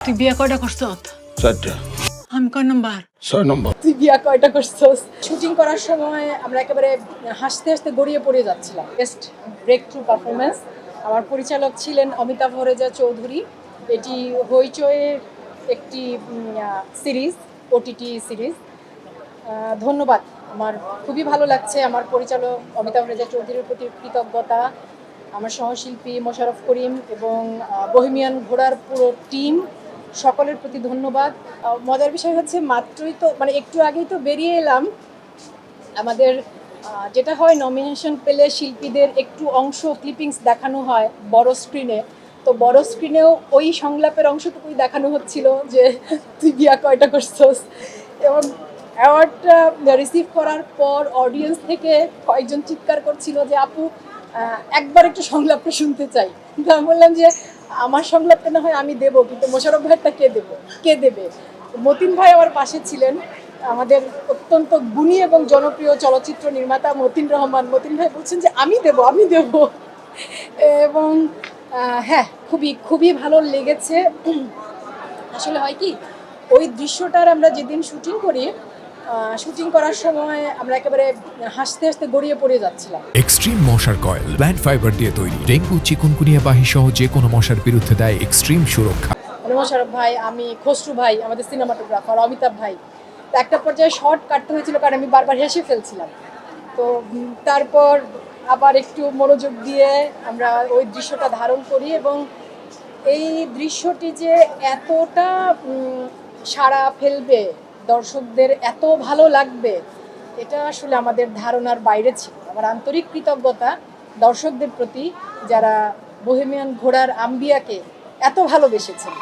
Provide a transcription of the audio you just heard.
তুই বিয়া কয়টা করছত? 4টা। আমি কয় নাম্বার? 6 নম্বর। তুই বিয়া কয়টা করছস? শুটিং করার সময় আমরা একেবারে হাসতে হাসতে গড়িয়ে পড়ে যাচ্ছিলাম। Best breakthrough performance. আমার পরিচালক ছিলেন অমিতাভ হরেজা চৌধুরী। এটি হইচইয়ের একটি সিরিজ, ওটিটি সিরিজ। ধন্যবাদ। আমার খুবই ভালো লাগছে। আমার পরিচালক অমিতাভ হরেজা চৌধুরীর প্রতি কৃতজ্ঞতা, আমার সহশিল্পী মোশাররফ করিম এবং বহেমিয়ান ঘোড়ার পুরো টিম, সকলের প্রতি ধন্যবাদ। মজার বিষয় হচ্ছে মাত্রই তো মানে একটু আগেই তো বেরিয়ে এলাম। আমাদের যেটা হয় নমিনেশন পেলে শিল্পীদের একটু অংশ ক্লিপিংস দেখানো হয় বড় স্ক্রিনে। তো বড় স্ক্রিনেও ওই সংলাপের অংশটুকুই দেখানো হচ্ছিল যে তুই বিয়া কয়টা করছস। এবং অ্যাওয়ার্ডটা রিসিভ করার পর অডিয়েন্স থেকে কয়েকজন চিৎকার করছিল যে আপু একবার একটু সংলাপটা শুনতে চাই। কিন্তু আমি বললাম যে আমার সংলাপটা না হয় আমি দেবো, কিন্তু মোশাররফ ভাইটা কে দেবে? মতিন ভাই আমার পাশে ছিলেন, আমাদের অত্যন্ত গুণী এবং জনপ্রিয় চলচ্চিত্র নির্মাতা মতিন রহমান। মতিন ভাই বলছেন যে আমি দেব। এবং হ্যাঁ, খুবই খুবই ভালো লেগেছে। আসলে হয় কি, ওই দৃশ্যটার আমরা যেদিন শুটিং করার সময় আমরা একেবারে হাসতে হাসতে গড়িয়ে পড়ে যাচ্ছিলাম। এক্সট্রিম মশার কয়েল প্ল্যান্ট ফাইবার দিয়ে তৈরি। ডেঙ্গু, চিকুনগুনিয়া বাহি সহ যে কোনো মশার বিরুদ্ধে দেয় এক্সট্রিম সুরক্ষা। মোশাররফ ভাই, আমি, খসরু ভাই, আমাদের সিনেমাটোগ্রাফার অমিতাভ ভাই, তো একটা পর্যায়ে শর্ট কাটতে হয়েছিল কারণ আমি বারবার হেসে ফেলছিলাম। তো তারপর আবার একটু মনোযোগ দিয়ে আমরা ওই দৃশ্যটা ধারণ করি এবং এই দৃশ্যটি যে এতটা সাড়া ফেলবে, দর্শকদের এত ভালো লাগবে, এটা আসলে আমাদের ধারণার বাইরে ছিল। আমার আন্তরিক কৃতজ্ঞতা দর্শকদের প্রতি যারা বহেমিয়ান ঘোড়ার আম্বিয়াকে এত ভালোবেসেছেন।